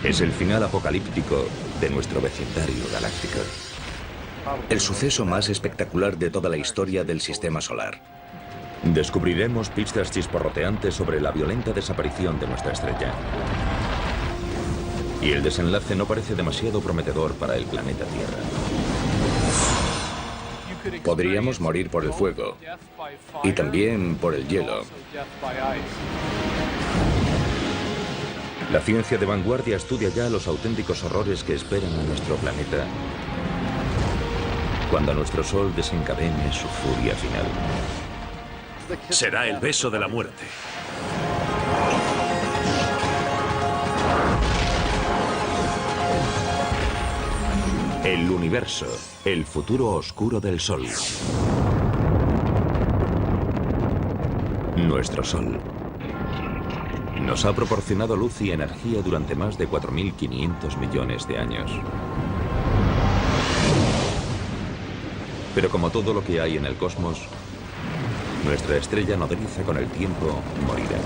Es el final apocalíptico de nuestro vecindario galáctico. El suceso más espectacular de toda la historia del sistema solar. Descubriremos pistas chisporroteantes sobre la violenta desaparición de nuestra estrella. Y el desenlace no parece demasiado prometedor para el planeta Tierra. Podríamos morir por el fuego y también por el hielo. La ciencia de vanguardia estudia ya los auténticos horrores que esperan a nuestro planeta cuando nuestro Sol desencadene su furia final. Será el beso de la muerte. El universo, el futuro oscuro del Sol. Nuestro Sol nos ha proporcionado luz y energía durante más de 4.500 millones de años. Pero como todo lo que hay en el cosmos, nuestra estrella nodriza con el tiempo morirá.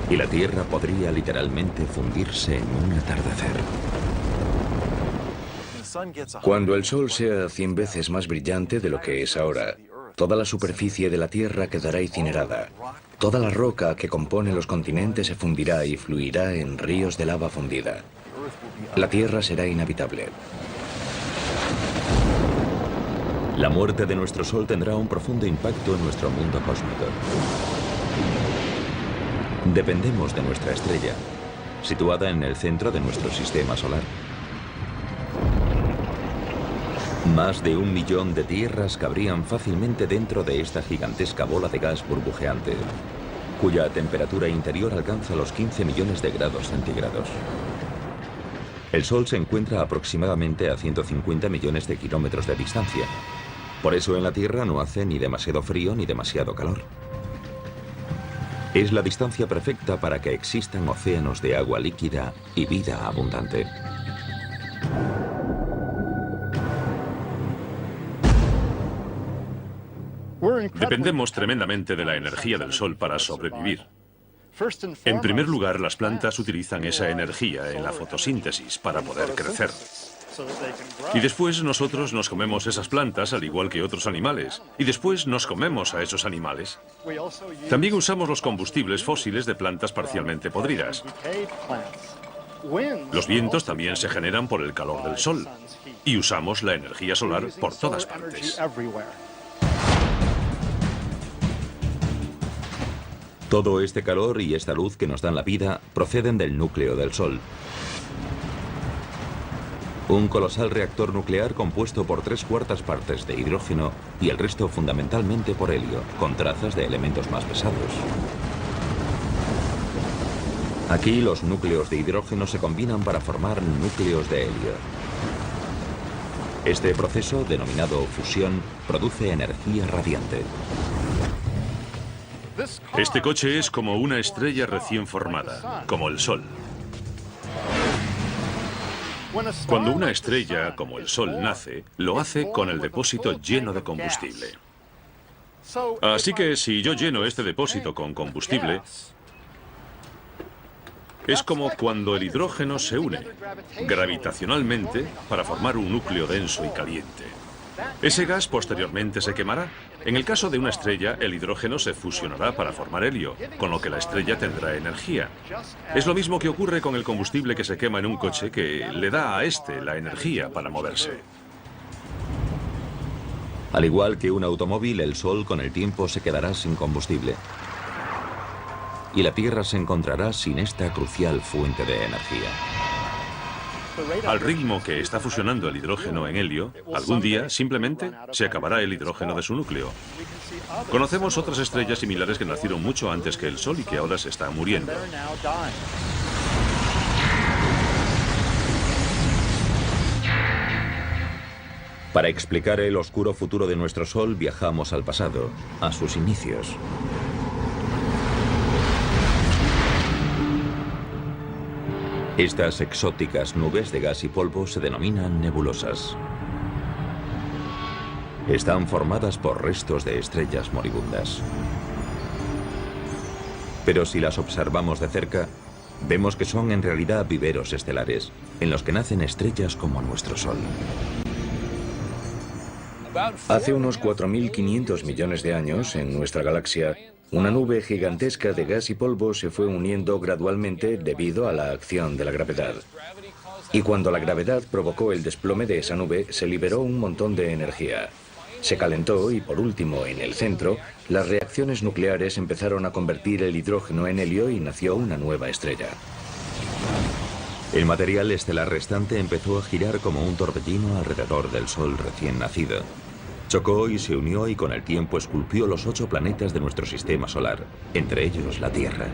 Y la Tierra podría literalmente fundirse en un atardecer. Cuando el Sol sea 100 veces más brillante de lo que es ahora, toda la superficie de la Tierra quedará incinerada. Toda la roca que compone los continentes se fundirá y fluirá en ríos de lava fundida. La Tierra será inhabitable. La muerte de nuestro Sol tendrá un profundo impacto en nuestro mundo cósmico. Dependemos de nuestra estrella, situada en el centro de nuestro sistema solar. Más de 1 millón de tierras cabrían fácilmente dentro de esta gigantesca bola de gas burbujeante, cuya temperatura interior alcanza los 15 millones de grados centígrados. El Sol se encuentra aproximadamente a 150 millones de kilómetros de distancia. Por eso en la Tierra no hace ni demasiado frío ni demasiado calor. Es la distancia perfecta para que existan océanos de agua líquida y vida abundante. Dependemos tremendamente de la energía del Sol para sobrevivir. En primer lugar, las plantas utilizan esa energía en la fotosíntesis para poder crecer. Y después nosotros nos comemos esas plantas al igual que otros animales. Y después nos comemos a esos animales. También usamos los combustibles fósiles de plantas parcialmente podridas. Los vientos también se generan por el calor del Sol. Y usamos la energía solar por todas partes. Todo este calor y esta luz que nos dan la vida proceden del núcleo del Sol. Un colosal reactor nuclear compuesto por 3/4 partes de hidrógeno y el resto fundamentalmente por helio, con trazas de elementos más pesados. Aquí los núcleos de hidrógeno se combinan para formar núcleos de helio. Este proceso, denominado fusión, produce energía radiante. Este coche es como una estrella recién formada, como el Sol. Cuando una estrella, como el Sol, nace, lo hace con el depósito lleno de combustible. Así que si yo lleno este depósito con combustible, es como cuando el hidrógeno se une gravitacionalmente para formar un núcleo denso y caliente. Ese gas posteriormente se quemará. En el caso de una estrella, el hidrógeno se fusionará para formar helio, con lo que la estrella tendrá energía. Es lo mismo que ocurre con el combustible que se quema en un coche, que le da a este la energía para moverse. Al igual que un automóvil, el Sol con el tiempo se quedará sin combustible. Y la Tierra se encontrará sin esta crucial fuente de energía. Al ritmo que está fusionando el hidrógeno en helio, algún día simplemente se acabará el hidrógeno de su núcleo. Conocemos otras estrellas similares que nacieron mucho antes que el Sol y que ahora se están muriendo. Para explicar el oscuro futuro de nuestro Sol, viajamos al pasado, a sus inicios. Estas exóticas nubes de gas y polvo se denominan nebulosas. Están formadas por restos de estrellas moribundas. Pero si las observamos de cerca, vemos que son en realidad viveros estelares, en los que nacen estrellas como nuestro Sol. Hace unos 4.500 millones de años, en nuestra galaxia, una nube gigantesca de gas y polvo se fue uniendo gradualmente debido a la acción de la gravedad. Y cuando la gravedad provocó el desplome de esa nube, se liberó un montón de energía. Se calentó y, por último, en el centro, las reacciones nucleares empezaron a convertir el hidrógeno en helio y nació una nueva estrella. El material estelar restante empezó a girar como un torbellino alrededor del Sol recién nacido. Chocó y se unió y con el tiempo esculpió los 8 planetas de nuestro sistema solar, entre ellos la Tierra.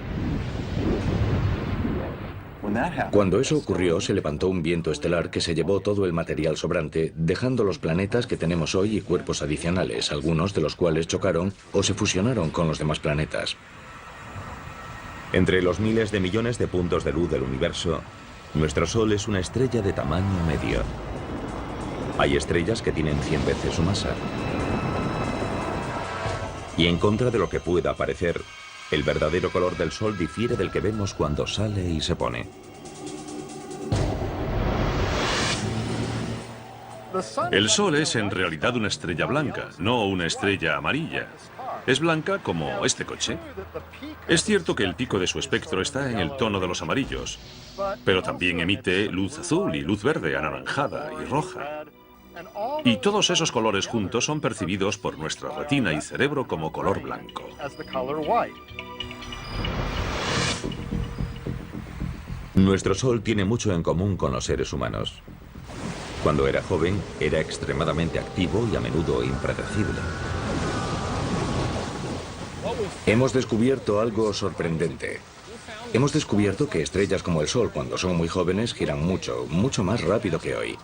Cuando eso ocurrió, se levantó un viento estelar que se llevó todo el material sobrante, dejando los planetas que tenemos hoy y cuerpos adicionales, algunos de los cuales chocaron o se fusionaron con los demás planetas. Entre los miles de millones de puntos de luz del universo, nuestro Sol es una estrella de tamaño medio. Hay estrellas que tienen 100 veces su masa. Y en contra de lo que pueda parecer, el verdadero color del Sol difiere del que vemos cuando sale y se pone. El Sol es en realidad una estrella blanca, no una estrella amarilla. Es blanca como este coche. Es cierto que el pico de su espectro está en el tono de los amarillos, pero también emite luz azul y luz verde, anaranjada y roja. Y todos esos colores juntos son percibidos por nuestra retina y cerebro como color blanco. Nuestro Sol tiene mucho en común con los seres humanos. Cuando era joven, era extremadamente activo y a menudo impredecible. Hemos descubierto algo sorprendente. Hemos descubierto que estrellas como el Sol, cuando son muy jóvenes, giran mucho, mucho más rápido que hoy.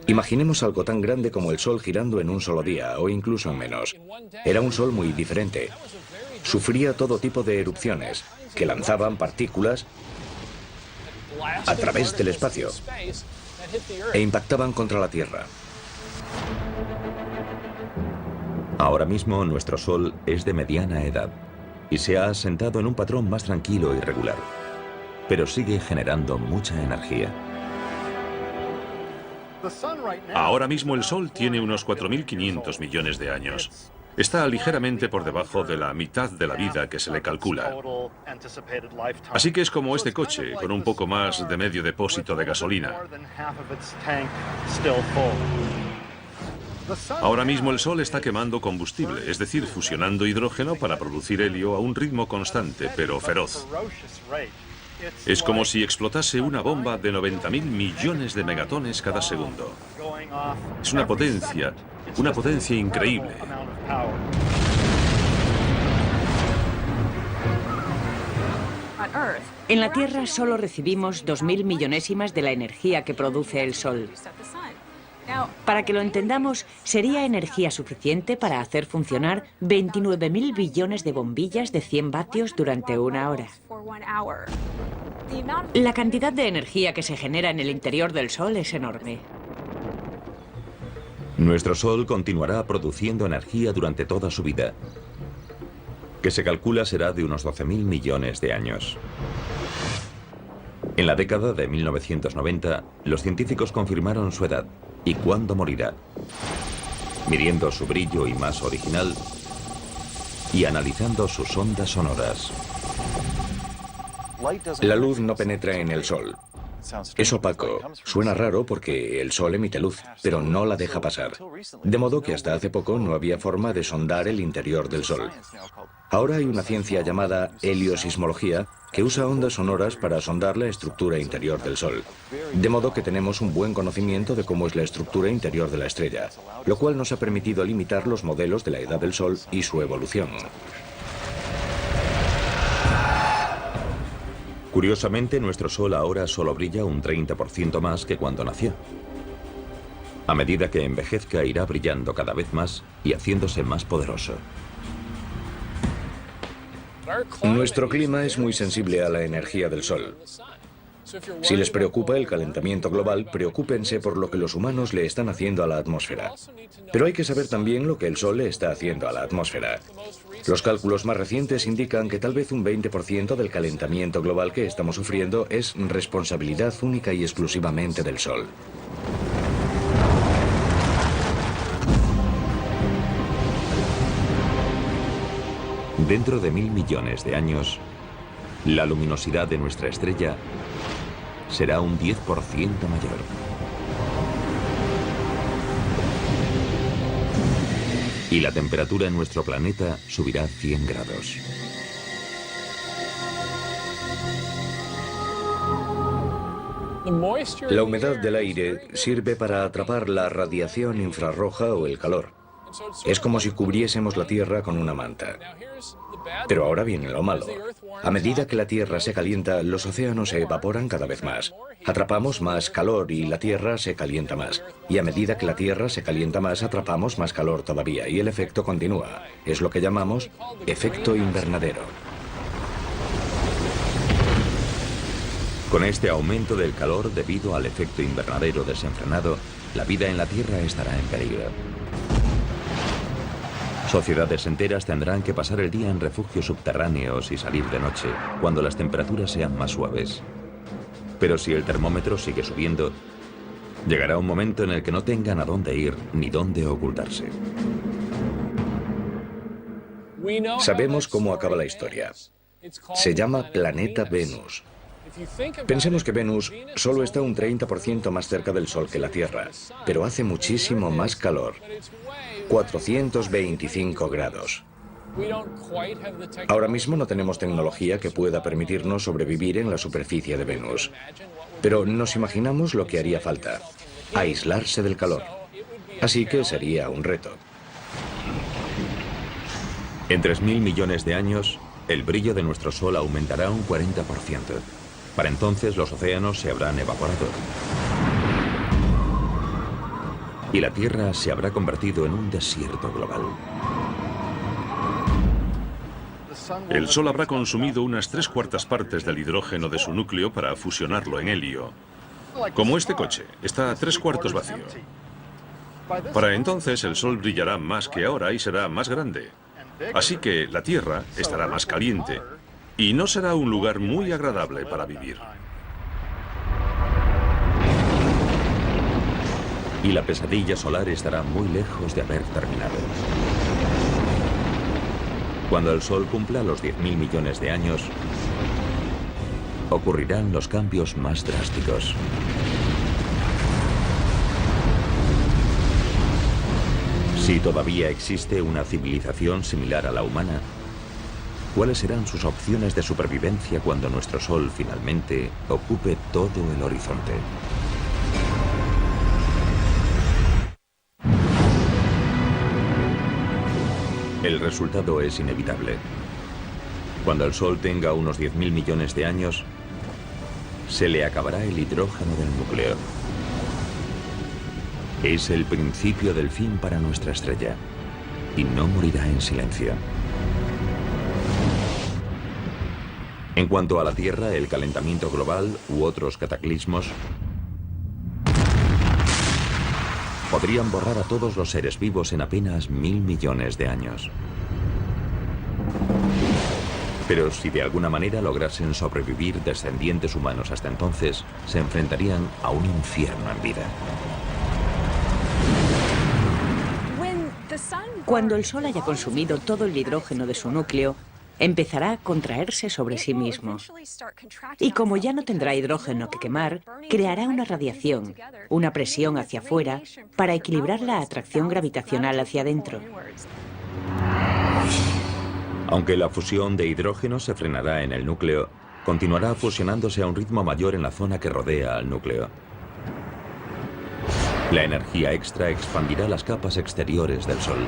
Imaginemos algo tan grande como el Sol girando en un solo día, o incluso en menos. Era un Sol muy diferente. Sufría todo tipo de erupciones, que lanzaban partículas a través del espacio e impactaban contra la Tierra. Ahora mismo nuestro Sol es de mediana edad y se ha asentado en un patrón más tranquilo y regular, pero sigue generando mucha energía. Ahora mismo el Sol tiene unos 4.500 millones de años. Está ligeramente por debajo de la mitad de la vida que se le calcula. Así que es como este coche, con un poco más de medio depósito de gasolina. Ahora mismo el Sol está quemando combustible, es decir, fusionando hidrógeno para producir helio a un ritmo constante, pero feroz. Es como si explotase una bomba de 90.000 millones de megatones cada segundo. Es una potencia increíble. En la Tierra solo recibimos 2.000 millonésimas de la energía que produce el Sol. Para que lo entendamos, sería energía suficiente para hacer funcionar 29.000 billones de bombillas de 100 vatios durante una hora. La cantidad de energía que se genera en el interior del Sol es enorme. Nuestro Sol continuará produciendo energía durante toda su vida, que se calcula será de unos 12.000 millones de años. En la década de 1990, los científicos confirmaron su edad y cuándo morirá, midiendo su brillo y masa original y analizando sus ondas sonoras. La luz no penetra en el Sol. Es opaco. Suena raro porque el Sol emite luz, pero no la deja pasar. De modo que hasta hace poco no había forma de sondar el interior del Sol. Ahora hay una ciencia llamada heliosismología que usa ondas sonoras para sondar la estructura interior del Sol. De modo que tenemos un buen conocimiento de cómo es la estructura interior de la estrella, lo cual nos ha permitido limitar los modelos de la edad del Sol y su evolución. Curiosamente, nuestro Sol ahora solo brilla un 30% más que cuando nació. A medida que envejezca, irá brillando cada vez más y haciéndose más poderoso. Nuestro clima es muy sensible a la energía del Sol. Si les preocupa el calentamiento global, preocúpense por lo que los humanos le están haciendo a la atmósfera. Pero hay que saber también lo que el Sol le está haciendo a la atmósfera. Los cálculos más recientes indican que tal vez un 20% del calentamiento global que estamos sufriendo es responsabilidad única y exclusivamente del Sol. Dentro de 1000 millones de años, la luminosidad de nuestra estrella será un 10% mayor. Y la temperatura en nuestro planeta subirá 100 grados. La humedad del aire sirve para atrapar la radiación infrarroja o el calor. Es como si cubriésemos la Tierra con una manta. Pero ahora viene lo malo. A medida que la Tierra se calienta, los océanos se evaporan cada vez más. Atrapamos más calor y la Tierra se calienta más. Y a medida que la Tierra se calienta más, atrapamos más calor todavía. Y el efecto continúa. Es lo que llamamos efecto invernadero. Con este aumento del calor debido al efecto invernadero desenfrenado, la vida en la Tierra estará en peligro. Sociedades enteras tendrán que pasar el día en refugios subterráneos y salir de noche, cuando las temperaturas sean más suaves. Pero si el termómetro sigue subiendo, llegará un momento en el que no tengan a dónde ir ni dónde ocultarse. Sabemos cómo acaba la historia. Se llama Planeta Venus. Pensemos que Venus solo está un 30% más cerca del Sol que la Tierra, pero hace muchísimo más calor. 425 grados. Ahora mismo no tenemos tecnología que pueda permitirnos sobrevivir en la superficie de Venus. Pero nos imaginamos lo que haría falta: aislarse del calor. Así que sería un reto. En 3000 millones de años, el brillo de nuestro Sol aumentará un 40%. Para entonces los océanos se habrán evaporado. Y la Tierra se habrá convertido en un desierto global. El Sol habrá consumido unas 3/4 partes del hidrógeno de su núcleo para fusionarlo en helio. Como este coche, está a 3/4 vacío. Para entonces el Sol brillará más que ahora y será más grande. Así que la Tierra estará más caliente y no será un lugar muy agradable para vivir. Y la pesadilla solar estará muy lejos de haber terminado. Cuando el Sol cumpla los 10.000 millones de años, ocurrirán los cambios más drásticos. Si todavía existe una civilización similar a la humana, ¿cuáles serán sus opciones de supervivencia cuando nuestro Sol finalmente ocupe todo el horizonte? El resultado es inevitable. Cuando el Sol tenga unos 10.000 millones de años, se le acabará el hidrógeno del núcleo. Es el principio del fin para nuestra estrella, y no morirá en silencio. En cuanto a la Tierra, el calentamiento global u otros cataclismos podrían borrar a todos los seres vivos en apenas 1000 millones de años. Pero si de alguna manera lograsen sobrevivir descendientes humanos hasta entonces, se enfrentarían a un infierno en vida. Cuando el Sol haya consumido todo el hidrógeno de su núcleo, empezará a contraerse sobre sí mismo. Y como ya no tendrá hidrógeno que quemar, creará una radiación, una presión hacia afuera, para equilibrar la atracción gravitacional hacia adentro. Aunque la fusión de hidrógeno se frenará en el núcleo, continuará fusionándose a un ritmo mayor en la zona que rodea al núcleo. La energía extra expandirá las capas exteriores del Sol.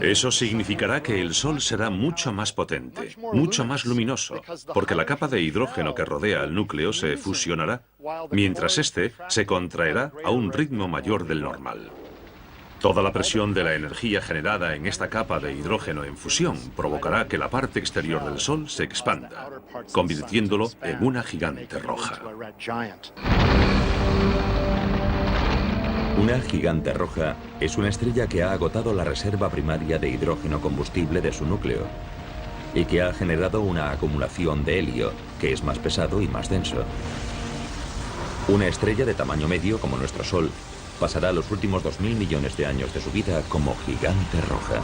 Eso significará que el Sol será mucho más potente, mucho más luminoso, porque la capa de hidrógeno que rodea al núcleo se fusionará, mientras este se contraerá a un ritmo mayor del normal. Toda la presión de la energía generada en esta capa de hidrógeno en fusión provocará que la parte exterior del Sol se expanda, convirtiéndolo en una gigante roja. Una gigante roja es una estrella que ha agotado la reserva primaria de hidrógeno combustible de su núcleo y que ha generado una acumulación de helio, que es más pesado y más denso. Una estrella de tamaño medio, como nuestro Sol, pasará los últimos 2000 millones de años de su vida como gigante roja.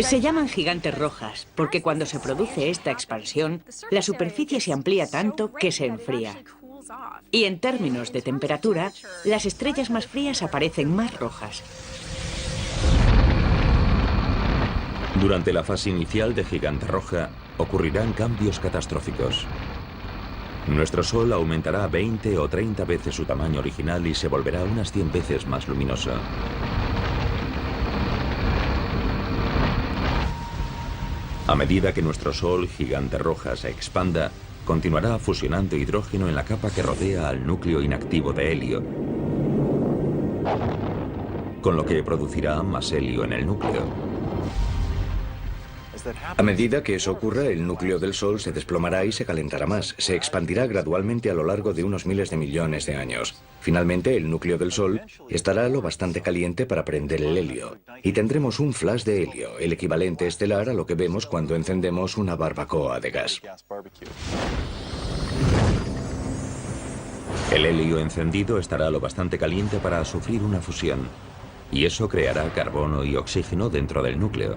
Se llaman gigantes rojas porque cuando se produce esta expansión, la superficie se amplía tanto que se enfría. Y en términos de temperatura, las estrellas más frías aparecen más rojas. Durante la fase inicial de gigante roja, ocurrirán cambios catastróficos. Nuestro Sol aumentará 20 o 30 veces su tamaño original y se volverá unas 100 veces más luminoso. A medida que nuestro Sol gigante roja se expanda, continuará fusionando hidrógeno en la capa que rodea al núcleo inactivo de helio, con lo que producirá más helio en el núcleo. A medida que eso ocurra, el núcleo del Sol se desplomará y se calentará más. Se expandirá gradualmente a lo largo de unos miles de millones de años. Finalmente, el núcleo del Sol estará lo bastante caliente para prender el helio. Y tendremos un flash de helio, el equivalente estelar a lo que vemos cuando encendemos una barbacoa de gas. El helio encendido estará lo bastante caliente para sufrir una fusión, y eso creará carbono y oxígeno dentro del núcleo.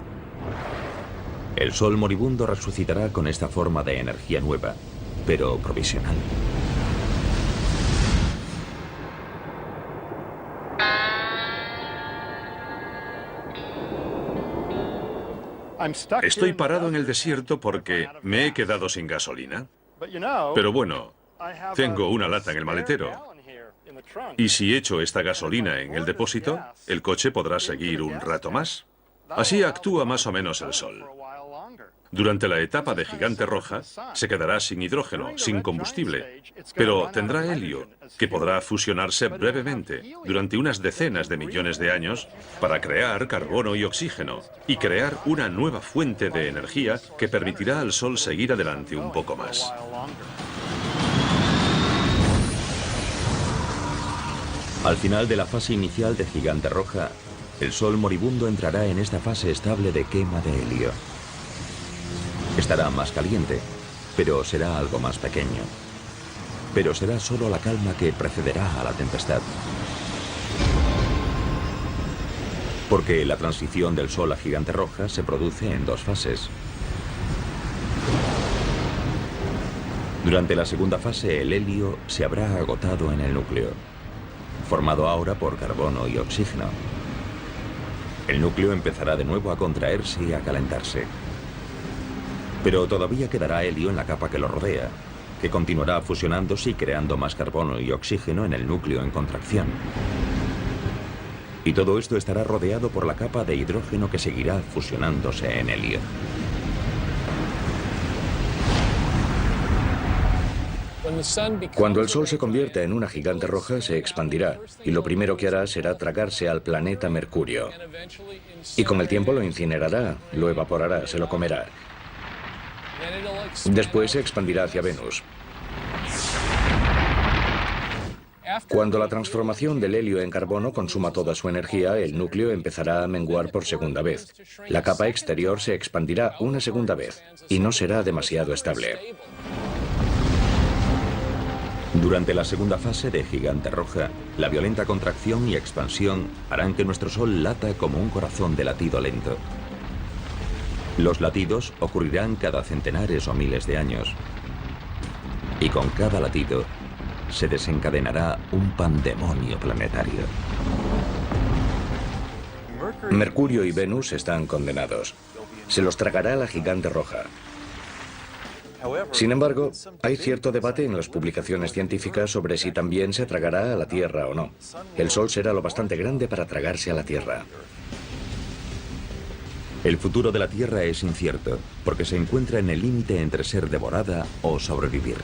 El Sol moribundo resucitará con esta forma de energía nueva, pero provisional. Estoy parado en el desierto porque me he quedado sin gasolina. Pero bueno, tengo una lata en el maletero. Y si echo esta gasolina en el depósito, el coche podrá seguir un rato más. Así actúa más o menos el Sol. Durante la etapa de gigante roja, se quedará sin hidrógeno, sin combustible, pero tendrá helio, que podrá fusionarse brevemente, durante unas decenas de millones de años, para crear carbono y oxígeno, y crear una nueva fuente de energía que permitirá al Sol seguir adelante un poco más. Al final de la fase inicial de gigante roja, el Sol moribundo entrará en esta fase estable de quema de helio. Estará más caliente, pero será algo más pequeño. Pero será solo la calma que precederá a la tempestad. Porque la transición del Sol a gigante roja se produce en dos fases. Durante la segunda fase, el helio se habrá agotado en el núcleo, formado ahora por carbono y oxígeno. El núcleo empezará de nuevo a contraerse y a calentarse. Pero todavía quedará helio en la capa que lo rodea, que continuará fusionándose y creando más carbono y oxígeno en el núcleo en contracción. Y todo esto estará rodeado por la capa de hidrógeno que seguirá fusionándose en helio. Cuando el Sol se convierta en una gigante roja, se expandirá, y lo primero que hará será tragarse al planeta Mercurio. Y con el tiempo lo incinerará, lo evaporará, se lo comerá. Después se expandirá hacia Venus. Cuando la transformación del helio en carbono consuma toda su energía, el núcleo empezará a menguar por segunda vez. La capa exterior se expandirá una segunda vez, y no será demasiado estable. Durante la segunda fase de gigante roja, la violenta contracción y expansión harán que nuestro Sol lata como un corazón de latido lento. Los latidos ocurrirán cada centenares o miles de años. Y con cada latido se desencadenará un pandemonio planetario. Mercurio y Venus están condenados. Se los tragará la gigante roja. Sin embargo, hay cierto debate en las publicaciones científicas sobre si también se tragará a la Tierra o no. El Sol será lo bastante grande para tragarse a la Tierra. El futuro de la Tierra es incierto, porque se encuentra en el límite entre ser devorada o sobrevivir.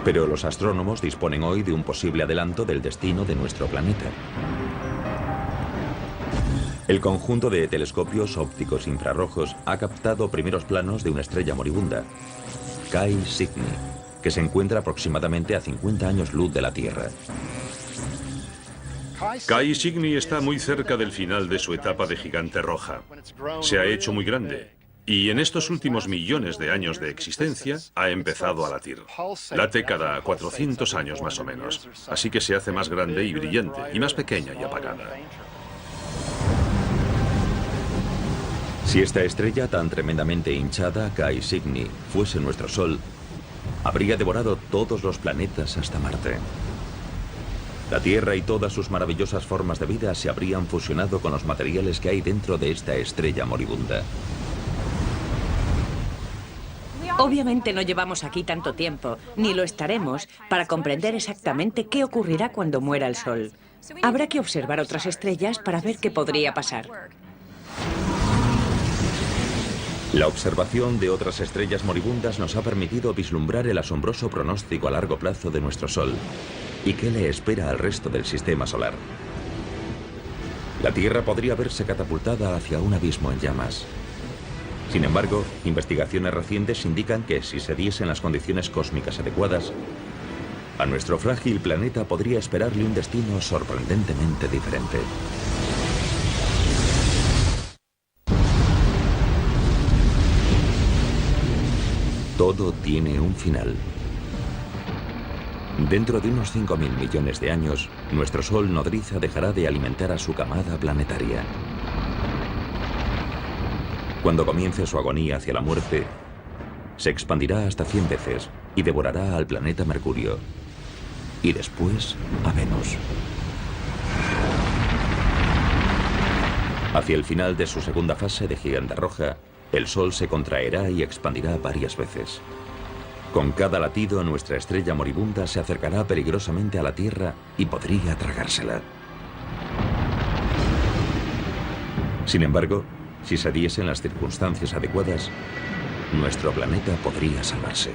Pero los astrónomos disponen hoy de un posible adelanto del destino de nuestro planeta. El conjunto de telescopios ópticos infrarrojos ha captado primeros planos de una estrella moribunda, Chi Cygni, que se encuentra aproximadamente a 50 años luz de la Tierra. Chi Cygni está muy cerca del final de su etapa de gigante roja. Se ha hecho muy grande y en estos últimos millones de años de existencia ha empezado a latir. Late cada 400 años más o menos, así que se hace más grande y brillante y más pequeña y apagada. Si esta estrella tan tremendamente hinchada, Chi Cygni, fuese nuestro Sol, habría devorado todos los planetas hasta Marte. La Tierra y todas sus maravillosas formas de vida se habrían fusionado con los materiales que hay dentro de esta estrella moribunda. Obviamente no llevamos aquí tanto tiempo, ni lo estaremos, para comprender exactamente qué ocurrirá cuando muera el Sol. Habrá que observar otras estrellas para ver qué podría pasar. La observación de otras estrellas moribundas nos ha permitido vislumbrar el asombroso pronóstico a largo plazo de nuestro Sol y qué le espera al resto del sistema solar. La Tierra podría verse catapultada hacia un abismo en llamas. Sin embargo, investigaciones recientes indican que si se diesen las condiciones cósmicas adecuadas, a nuestro frágil planeta podría esperarle un destino sorprendentemente diferente. Todo tiene un final. Dentro de unos 5.000 millones de años, nuestro Sol nodriza dejará de alimentar a su camada planetaria. Cuando comience su agonía hacia la muerte, se expandirá hasta 100 veces y devorará al planeta Mercurio, y después a Venus. Hacia el final de su segunda fase de gigante roja, el Sol se contraerá y expandirá varias veces. Con cada latido, nuestra estrella moribunda se acercará peligrosamente a la Tierra y podría tragársela. Sin embargo, si se diesen las circunstancias adecuadas, nuestro planeta podría salvarse.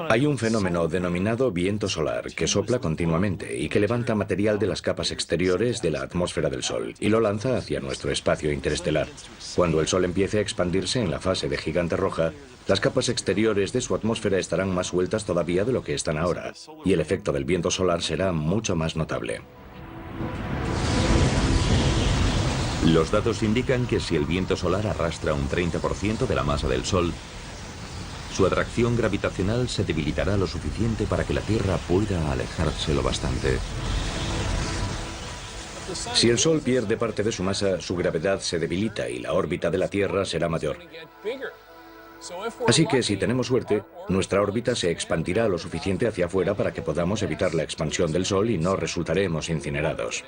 Hay un fenómeno denominado viento solar que sopla continuamente y que levanta material de las capas exteriores de la atmósfera del Sol y lo lanza hacia nuestro espacio interestelar. Cuando el Sol empiece a expandirse en la fase de gigante roja, las capas exteriores de su atmósfera estarán más sueltas todavía de lo que están ahora, y el efecto del viento solar será mucho más notable. Los datos indican que si el viento solar arrastra un 30% de la masa del Sol, su atracción gravitacional se debilitará lo suficiente para que la Tierra pueda alejarse lo bastante. Si el Sol pierde parte de su masa, su gravedad se debilita y la órbita de la Tierra será mayor. Así que si tenemos suerte, nuestra órbita se expandirá lo suficiente hacia afuera para que podamos evitar la expansión del Sol y no resultaremos incinerados.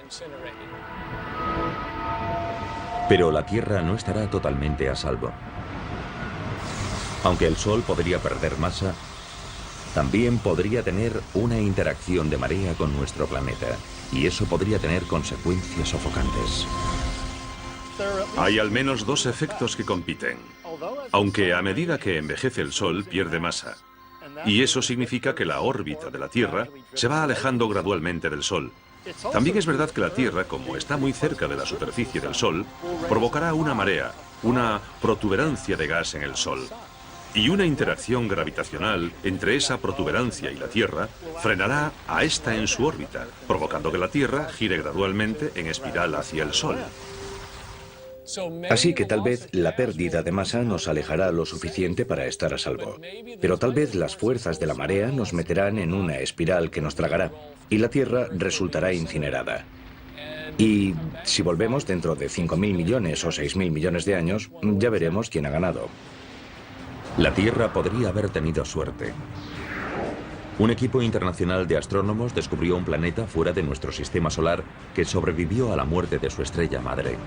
Pero la Tierra no estará totalmente a salvo. Aunque el Sol podría perder masa, también podría tener una interacción de marea con nuestro planeta, y eso podría tener consecuencias sofocantes. Hay al menos dos efectos que compiten. Aunque a medida que envejece el Sol pierde masa, y eso significa que la órbita de la Tierra se va alejando gradualmente del Sol. También es verdad que la Tierra, como está muy cerca de la superficie del Sol, provocará una marea, una protuberancia de gas en el Sol. Y una interacción gravitacional entre esa protuberancia y la Tierra frenará a esta en su órbita, provocando que la Tierra gire gradualmente en espiral hacia el Sol. Así que tal vez la pérdida de masa nos alejará lo suficiente para estar a salvo. Pero tal vez las fuerzas de la marea nos meterán en una espiral que nos tragará y la Tierra resultará incinerada. Y si volvemos dentro de 5.000 millones o 6.000 millones de años, ya veremos quién ha ganado. La Tierra podría haber tenido suerte. Un equipo internacional de astrónomos descubrió un planeta fuera de nuestro sistema solar que sobrevivió a la muerte de su estrella madre.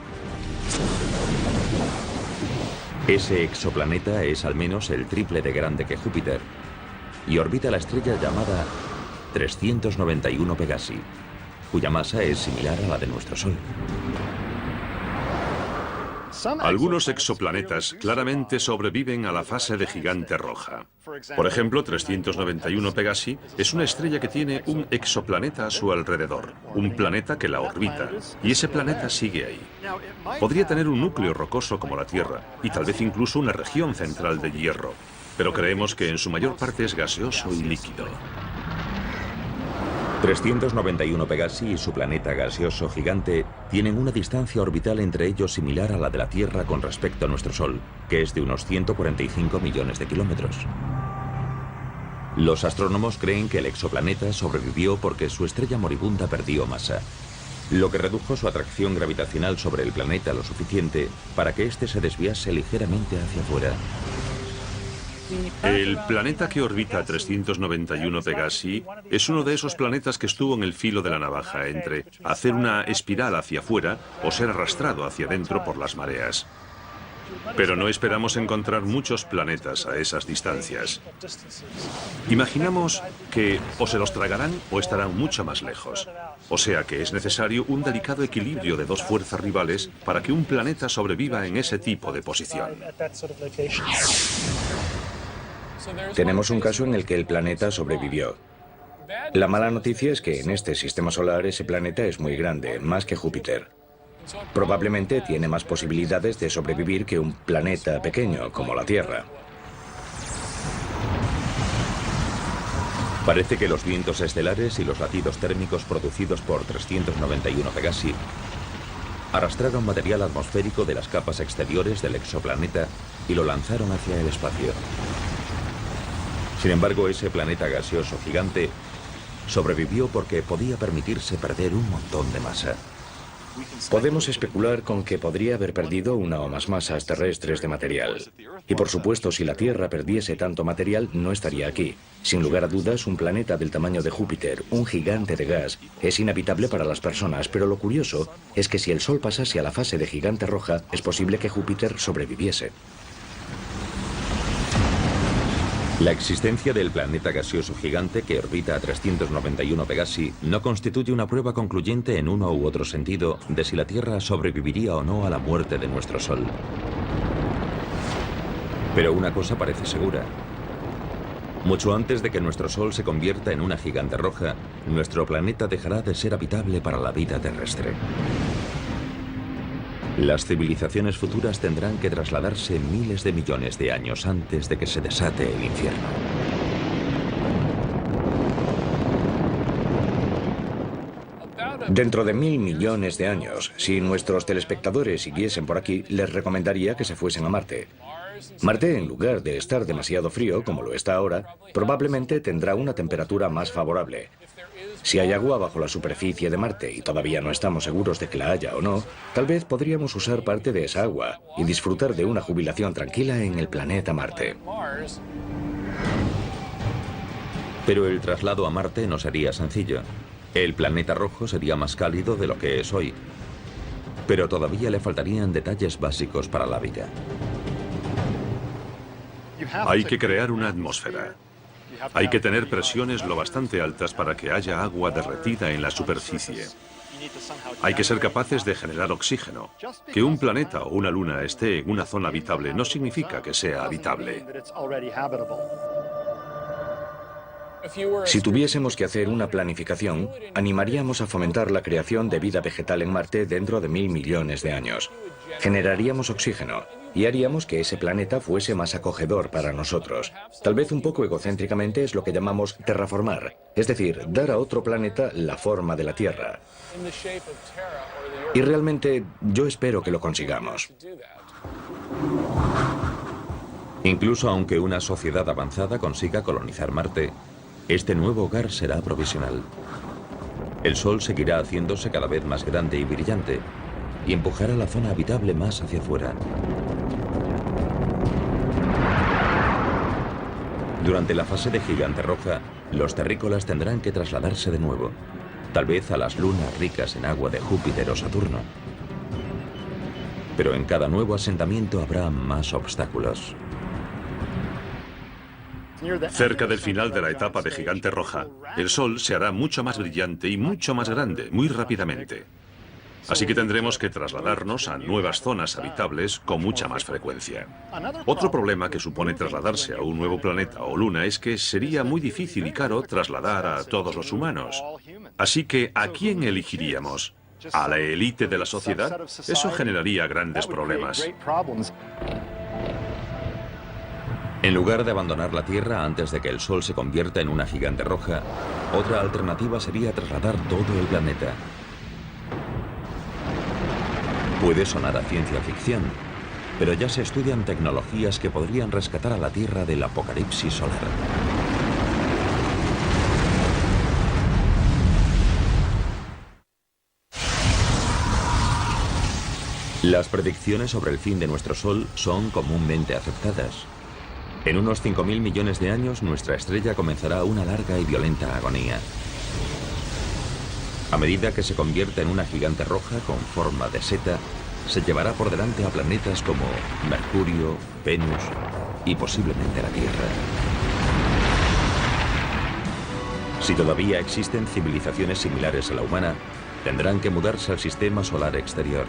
Ese exoplaneta es al menos el triple de grande que Júpiter y orbita la estrella llamada 391 Pegasi, cuya masa es similar a la de nuestro Sol. Algunos exoplanetas claramente sobreviven a la fase de gigante roja. Por ejemplo, 391 Pegasi es una estrella que tiene un exoplaneta a su alrededor, un planeta que la orbita, y ese planeta sigue ahí. Podría tener un núcleo rocoso como la Tierra, y tal vez incluso una región central de hierro, pero creemos que en su mayor parte es gaseoso y líquido. 391 Pegasi y su planeta gaseoso gigante tienen una distancia orbital entre ellos similar a la de la Tierra con respecto a nuestro Sol, que es de unos 145 millones de kilómetros. Los astrónomos creen que el exoplaneta sobrevivió porque su estrella moribunda perdió masa, lo que redujo su atracción gravitacional sobre el planeta lo suficiente para que éste se desviase ligeramente hacia afuera. El planeta que orbita 391 Pegasi es uno de esos planetas que estuvo en el filo de la navaja entre hacer una espiral hacia afuera o ser arrastrado hacia adentro por las mareas. Pero no esperamos encontrar muchos planetas a esas distancias. Imaginamos que o se los tragarán o estarán mucho más lejos. O sea que es necesario un delicado equilibrio de dos fuerzas rivales para que un planeta sobreviva en ese tipo de posición. Tenemos un caso en el que el planeta sobrevivió. La mala noticia es que en este sistema solar ese planeta es muy grande, más que Júpiter. Probablemente tiene más posibilidades de sobrevivir que un planeta pequeño como la Tierra. Parece que los vientos estelares y los latidos térmicos producidos por 391 Pegasi arrastraron material atmosférico de las capas exteriores del exoplaneta y lo lanzaron hacia el espacio. Sin embargo, ese planeta gaseoso gigante sobrevivió porque podía permitirse perder un montón de masa. Podemos especular con que podría haber perdido una o más masas terrestres de material. Y por supuesto, si la Tierra perdiese tanto material, no estaría aquí. Sin lugar a dudas, un planeta del tamaño de Júpiter, un gigante de gas, es inhabitable para las personas, pero lo curioso es que si el Sol pasase a la fase de gigante roja, es posible que Júpiter sobreviviese. La existencia del planeta gaseoso gigante que orbita a 391 Pegasi no constituye una prueba concluyente en uno u otro sentido de si la Tierra sobreviviría o no a la muerte de nuestro Sol. Pero una cosa parece segura. Mucho antes de que nuestro Sol se convierta en una gigante roja, nuestro planeta dejará de ser habitable para la vida terrestre. Las civilizaciones futuras tendrán que trasladarse miles de millones de años antes de que se desate el infierno. Dentro de 1000 millones de años, si nuestros telespectadores siguiesen por aquí, les recomendaría que se fuesen a Marte. Marte, en lugar de estar demasiado frío, como lo está ahora, probablemente tendrá una temperatura más favorable. Si hay agua bajo la superficie de Marte y todavía no estamos seguros de que la haya o no, tal vez podríamos usar parte de esa agua y disfrutar de una jubilación tranquila en el planeta Marte. Pero el traslado a Marte no sería sencillo. El planeta rojo sería más cálido de lo que es hoy. Pero todavía le faltarían detalles básicos para la vida. Hay que crear una atmósfera. Hay que tener presiones lo bastante altas para que haya agua derretida en la superficie. Hay que ser capaces de generar oxígeno. Que un planeta o una luna esté en una zona habitable no significa que sea habitable. Si tuviésemos que hacer una planificación, animaríamos a fomentar la creación de vida vegetal en Marte dentro de 1000 millones de años. Generaríamos oxígeno y haríamos que ese planeta fuese más acogedor para nosotros. Tal vez un poco egocéntricamente es lo que llamamos terraformar, es decir, dar a otro planeta la forma de la Tierra. Y realmente yo espero que lo consigamos. Incluso aunque una sociedad avanzada consiga colonizar Marte, este nuevo hogar será provisional. El Sol seguirá haciéndose cada vez más grande y brillante y empujará la zona habitable más hacia afuera. Durante la fase de gigante roja, los terrícolas tendrán que trasladarse de nuevo, tal vez a las lunas ricas en agua de Júpiter o Saturno. Pero en cada nuevo asentamiento habrá más obstáculos. Cerca del final de la etapa de gigante roja, el Sol se hará mucho más brillante y mucho más grande, muy rápidamente. Así que tendremos que trasladarnos a nuevas zonas habitables con mucha más frecuencia. Otro problema que supone trasladarse a un nuevo planeta o luna es que sería muy difícil y caro trasladar a todos los humanos. Así que, ¿a quién elegiríamos? ¿A la élite de la sociedad? Eso generaría grandes problemas. En lugar de abandonar la Tierra antes de que el Sol se convierta en una gigante roja, otra alternativa sería trasladar todo el planeta. Puede sonar a ciencia ficción, pero ya se estudian tecnologías que podrían rescatar a la Tierra del apocalipsis solar. Las predicciones sobre el fin de nuestro Sol son comúnmente aceptadas. En unos 5.000 millones de años, nuestra estrella comenzará una larga y violenta agonía. A medida que se convierta en una gigante roja con forma de seta, se llevará por delante a planetas como Mercurio, Venus y posiblemente la Tierra. Si todavía existen civilizaciones similares a la humana, tendrán que mudarse al sistema solar exterior.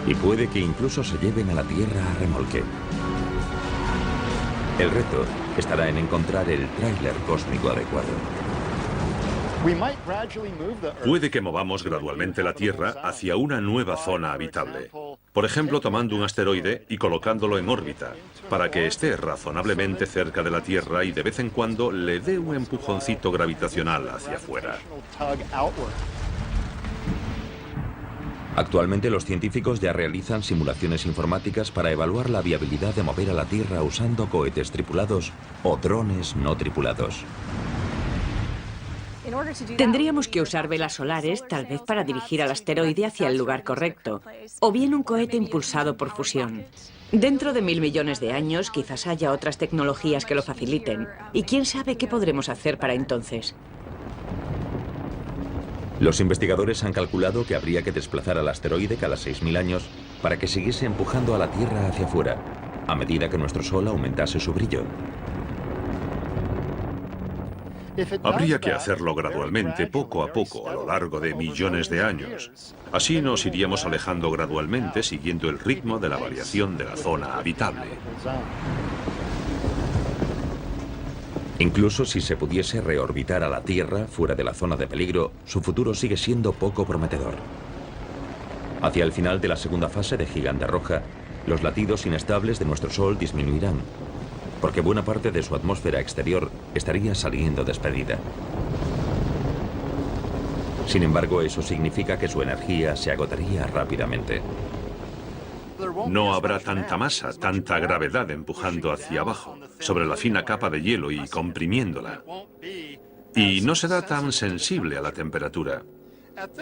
Y puede que incluso se lleven a la Tierra a remolque. El reto estará en encontrar el tráiler cósmico adecuado. Puede que movamos gradualmente la Tierra hacia una nueva zona habitable. Por ejemplo, tomando un asteroide y colocándolo en órbita, para que esté razonablemente cerca de la Tierra y de vez en cuando le dé un empujoncito gravitacional hacia afuera. Actualmente los científicos ya realizan simulaciones informáticas para evaluar la viabilidad de mover a la Tierra usando cohetes tripulados o drones no tripulados. Tendríamos que usar velas solares, tal vez para dirigir al asteroide hacia el lugar correcto, o bien un cohete impulsado por fusión. Dentro de 1.000 millones de años, quizás haya otras tecnologías que lo faciliten, y quién sabe qué podremos hacer para entonces. Los investigadores han calculado que habría que desplazar al asteroide cada 6.000 años para que siguiese empujando a la Tierra hacia afuera, a medida que nuestro Sol aumentase su brillo. Habría que hacerlo gradualmente, poco a poco, a lo largo de millones de años. Así nos iríamos alejando gradualmente, siguiendo el ritmo de la variación de la zona habitable. Incluso si se pudiese reorbitar a la Tierra fuera de la zona de peligro, su futuro sigue siendo poco prometedor. Hacia el final de la segunda fase de Gigante Roja, los latidos inestables de nuestro Sol disminuirán, porque buena parte de su atmósfera exterior estaría saliendo despedida. Sin embargo, eso significa que su energía se agotaría rápidamente. No habrá tanta masa, tanta gravedad empujando hacia abajo, sobre la fina capa de hielo y comprimiéndola. Y no será tan sensible a la temperatura.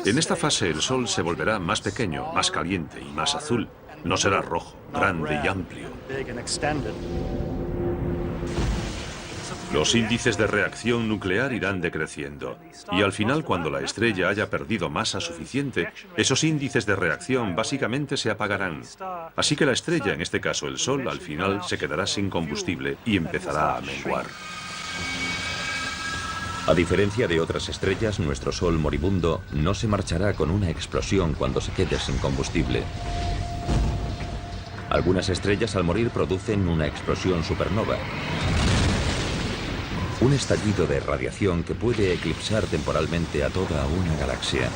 En esta fase el Sol se volverá más pequeño, más caliente y más azul. No será rojo, grande y amplio. Los índices de reacción nuclear irán decreciendo, y al final, cuando la estrella haya perdido masa suficiente, esos índices de reacción básicamente se apagarán. Así que la estrella, en este caso el Sol, al final se quedará sin combustible y empezará a menguar. A diferencia de otras estrellas, nuestro Sol moribundo no se marchará con una explosión cuando se quede sin combustible. Algunas estrellas al morir producen una explosión supernova. Un estallido de radiación que puede eclipsar temporalmente a toda una galaxia.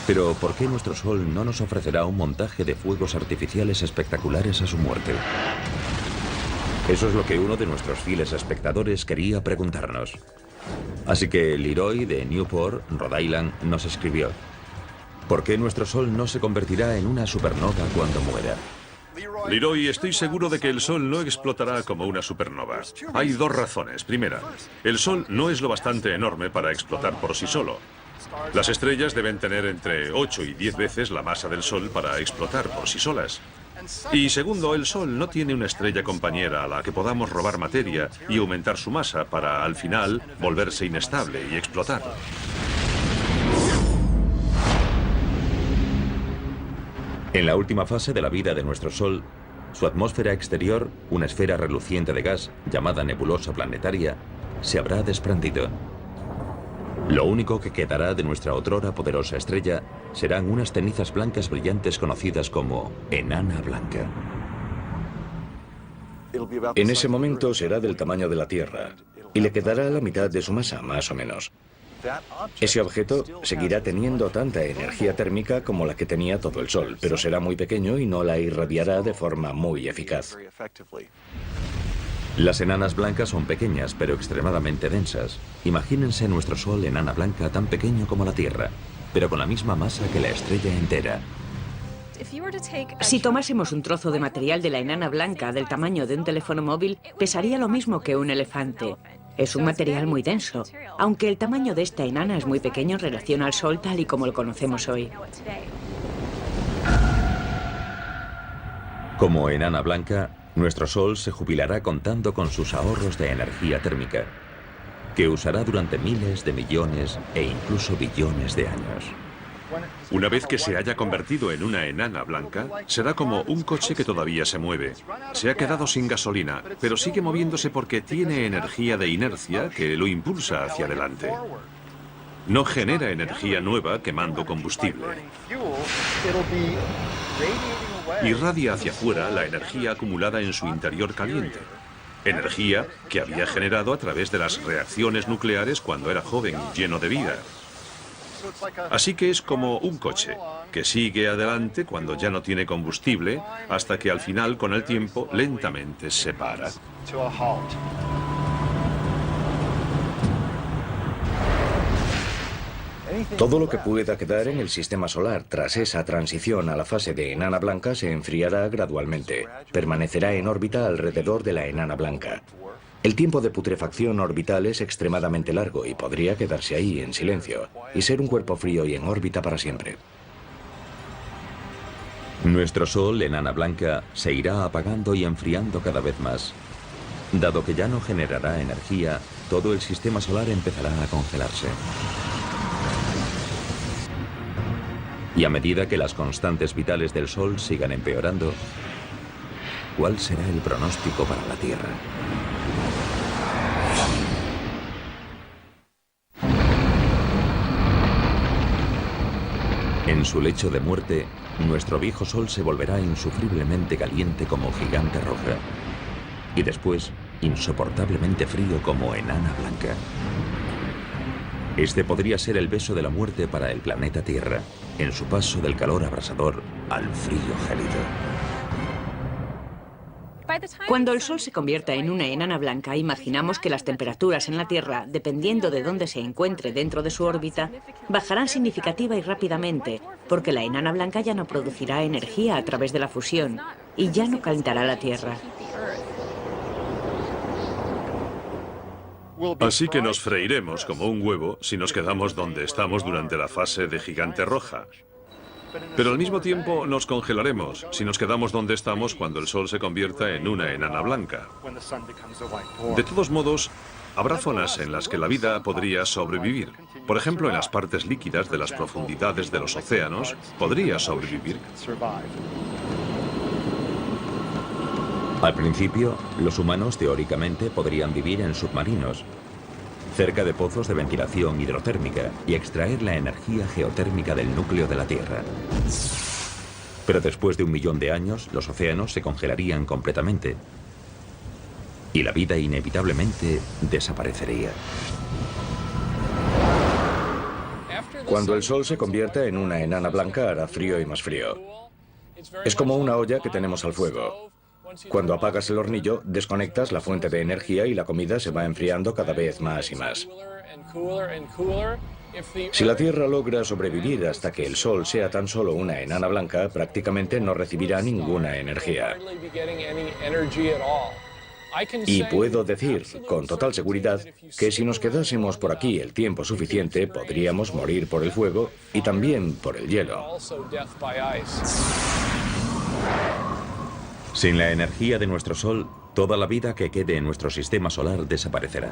Pero ¿por qué nuestro Sol no nos ofrecerá un montaje de fuegos artificiales espectaculares a su muerte? Eso es lo que uno de nuestros fieles espectadores quería preguntarnos. Así que Leroy de Newport, Rhode Island, nos escribió: ¿por qué nuestro Sol no se convertirá en una supernova cuando muera? Leroy, estoy seguro de que el Sol no explotará como una supernova. Hay dos razones. Primera, el Sol no es lo bastante enorme para explotar por sí solo. Las estrellas deben tener entre 8 y 10 veces la masa del Sol para explotar por sí solas. Y segundo, el Sol no tiene una estrella compañera a la que podamos robar materia y aumentar su masa para, al final, volverse inestable y explotar. En la última fase de la vida de nuestro Sol, su atmósfera exterior, una esfera reluciente de gas llamada nebulosa planetaria, se habrá desprendido. Lo único que quedará de nuestra otrora poderosa estrella serán unas cenizas blancas brillantes conocidas como enana blanca. En ese momento será del tamaño de la Tierra y le quedará la mitad de su masa, más o menos. Ese objeto seguirá teniendo tanta energía térmica como la que tenía todo el Sol, pero será muy pequeño y no la irradiará de forma muy eficaz. Las enanas blancas son pequeñas, pero extremadamente densas. Imagínense nuestro Sol enana blanca tan pequeño como la Tierra, pero con la misma masa que la estrella entera. Si tomásemos un trozo de material de la enana blanca del tamaño de un teléfono móvil, pesaría lo mismo que un elefante. Es un material muy denso, aunque el tamaño de esta enana es muy pequeño en relación al Sol tal y como lo conocemos hoy. Como enana blanca, nuestro Sol se jubilará contando con sus ahorros de energía térmica, que usará durante miles de millones e incluso billones de años. Una vez que se haya convertido en una enana blanca, será como un coche que todavía se mueve. Se ha quedado sin gasolina, pero sigue moviéndose porque tiene energía de inercia que lo impulsa hacia adelante. No genera energía nueva quemando combustible. Irradia hacia afuera la energía acumulada en su interior caliente. Energía que había generado a través de las reacciones nucleares cuando era joven y lleno de vida. Así que es como un coche, que sigue adelante cuando ya no tiene combustible, hasta que al final, con el tiempo, lentamente se para. Todo lo que pueda quedar en el sistema solar tras esa transición a la fase de enana blanca se enfriará gradualmente. Permanecerá en órbita alrededor de la enana blanca. El tiempo de putrefacción orbital es extremadamente largo y podría quedarse ahí en silencio y ser un cuerpo frío y en órbita para siempre. Nuestro Sol, enana blanca, se irá apagando y enfriando cada vez más. Dado que ya no generará energía, todo el sistema solar empezará a congelarse. Y a medida que las constantes vitales del Sol sigan empeorando, ¿cuál será el pronóstico para la Tierra? En su lecho de muerte, nuestro viejo Sol se volverá insufriblemente caliente como gigante roja y después insoportablemente frío como enana blanca. Este podría ser el beso de la muerte para el planeta Tierra, en su paso del calor abrasador al frío gélido. Cuando el Sol se convierta en una enana blanca, imaginamos que las temperaturas en la Tierra, dependiendo de dónde se encuentre dentro de su órbita, bajarán significativa y rápidamente, porque la enana blanca ya no producirá energía a través de la fusión y ya no calentará la Tierra. Así que nos freiremos como un huevo si nos quedamos donde estamos durante la fase de gigante roja. Pero al mismo tiempo nos congelaremos si nos quedamos donde estamos cuando el Sol se convierta en una enana blanca. De todos modos, habrá zonas en las que la vida podría sobrevivir. Por ejemplo, en las partes líquidas de las profundidades de los océanos, podría sobrevivir. Al principio, los humanos teóricamente podrían vivir en submarinos, cerca de pozos de ventilación hidrotérmica y extraer la energía geotérmica del núcleo de la Tierra. Pero después de 1 millón de años, los océanos se congelarían completamente y la vida inevitablemente desaparecería. Cuando el Sol se convierta en una enana blanca hará frío y más frío. Es como una olla que tenemos al fuego. Cuando apagas el hornillo, desconectas la fuente de energía y la comida se va enfriando cada vez más y más. Si la Tierra logra sobrevivir hasta que el Sol sea tan solo una enana blanca, prácticamente no recibirá ninguna energía. Y puedo decir, con total seguridad, que si nos quedásemos por aquí el tiempo suficiente, podríamos morir por el fuego y también por el hielo. Sin la energía de nuestro Sol, toda la vida que quede en nuestro sistema solar desaparecerá.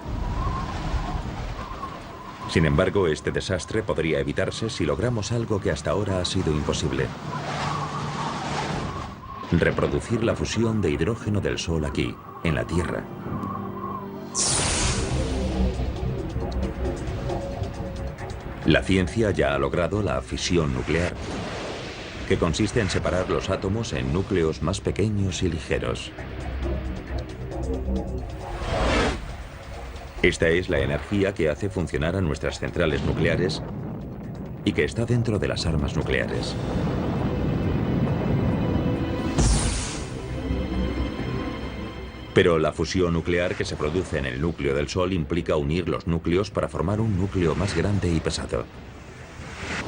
Sin embargo, este desastre podría evitarse si logramos algo que hasta ahora ha sido imposible: reproducir la fusión de hidrógeno del Sol aquí, en la Tierra. La ciencia ya ha logrado la fisión nuclear, que consiste en separar los átomos en núcleos más pequeños y ligeros. Esta es la energía que hace funcionar a nuestras centrales nucleares y que está dentro de las armas nucleares. Pero la fusión nuclear que se produce en el núcleo del Sol implica unir los núcleos para formar un núcleo más grande y pesado.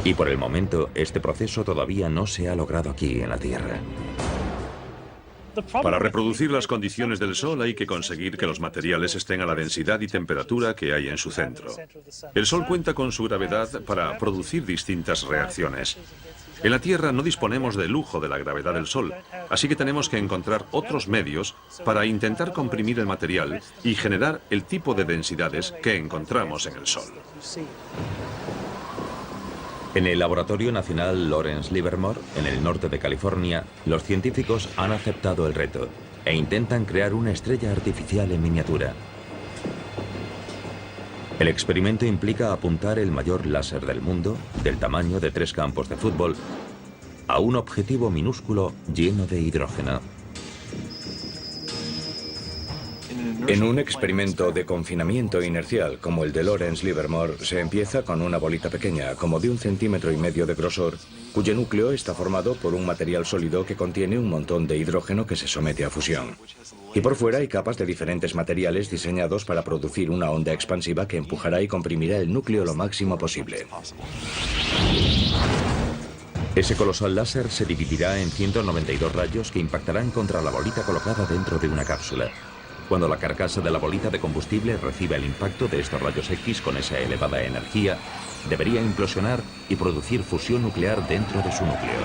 Y por el momento, este proceso todavía no se ha logrado aquí en la Tierra. Para reproducir las condiciones del Sol hay que conseguir que los materiales estén a la densidad y temperatura que hay en su centro. El Sol cuenta con su gravedad para producir distintas reacciones. En la Tierra no disponemos del lujo de la gravedad del Sol, así que tenemos que encontrar otros medios para intentar comprimir el material y generar el tipo de densidades que encontramos en el Sol. En el Laboratorio Nacional Lawrence Livermore, en el norte de California, los científicos han aceptado el reto e intentan crear una estrella artificial en miniatura. El experimento implica apuntar el mayor láser del mundo, del tamaño de 3 campos de fútbol, a un objetivo minúsculo lleno de hidrógeno. En un experimento de confinamiento inercial como el de Lawrence Livermore, se empieza con una bolita pequeña, como de 1,5 centímetros de grosor, cuyo núcleo está formado por un material sólido que contiene un montón de hidrógeno que se somete a fusión. Y por fuera hay capas de diferentes materiales diseñados para producir una onda expansiva que empujará y comprimirá el núcleo lo máximo posible. Ese colosal láser se dividirá en 192 rayos que impactarán contra la bolita colocada dentro de una cápsula. Cuando la carcasa de la bolita de combustible reciba el impacto de estos rayos X con esa elevada energía, debería implosionar y producir fusión nuclear dentro de su núcleo.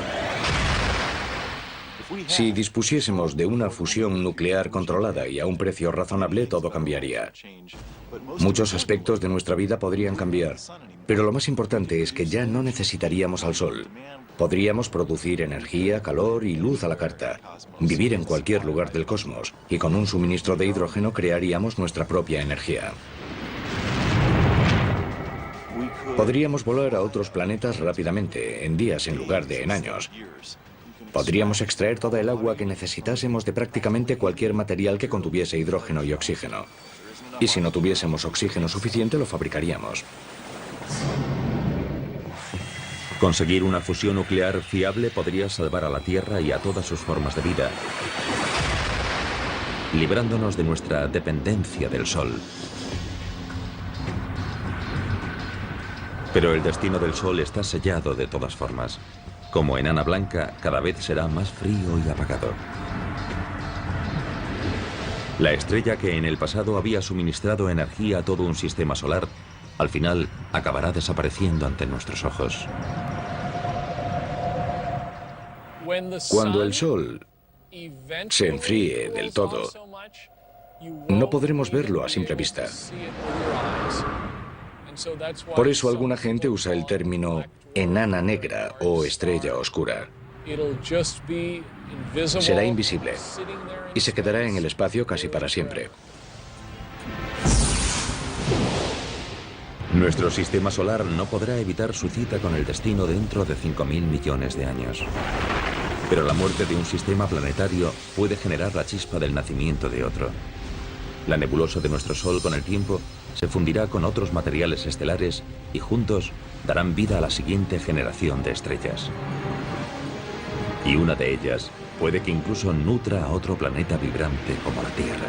Si dispusiésemos de una fusión nuclear controlada y a un precio razonable, todo cambiaría. Muchos aspectos de nuestra vida podrían cambiar, pero lo más importante es que ya no necesitaríamos al Sol. Podríamos producir energía, calor y luz a la carta, vivir en cualquier lugar del cosmos, y con un suministro de hidrógeno crearíamos nuestra propia energía. Podríamos volar a otros planetas rápidamente, en días en lugar de en años. Podríamos extraer toda el agua que necesitásemos de prácticamente cualquier material que contuviese hidrógeno y oxígeno. Y si no tuviésemos oxígeno suficiente, lo fabricaríamos. Conseguir una fusión nuclear fiable podría salvar a la Tierra y a todas sus formas de vida, librándonos de nuestra dependencia del Sol. Pero el destino del Sol está sellado de todas formas. Como enana blanca, cada vez será más frío y apagado. La estrella que en el pasado había suministrado energía a todo un sistema solar, al final acabará desapareciendo ante nuestros ojos. Cuando el Sol se enfríe del todo, no podremos verlo a simple vista. Por eso alguna gente usa el término enana negra o estrella oscura. Será invisible y se quedará en el espacio casi para siempre. Nuestro sistema solar no podrá evitar su cita con el destino dentro de 5.000 millones de años. Pero la muerte de un sistema planetario puede generar la chispa del nacimiento de otro. La nebulosa de nuestro Sol con el tiempo se fundirá con otros materiales estelares y juntos darán vida a la siguiente generación de estrellas. Y una de ellas puede que incluso nutra a otro planeta vibrante como la Tierra.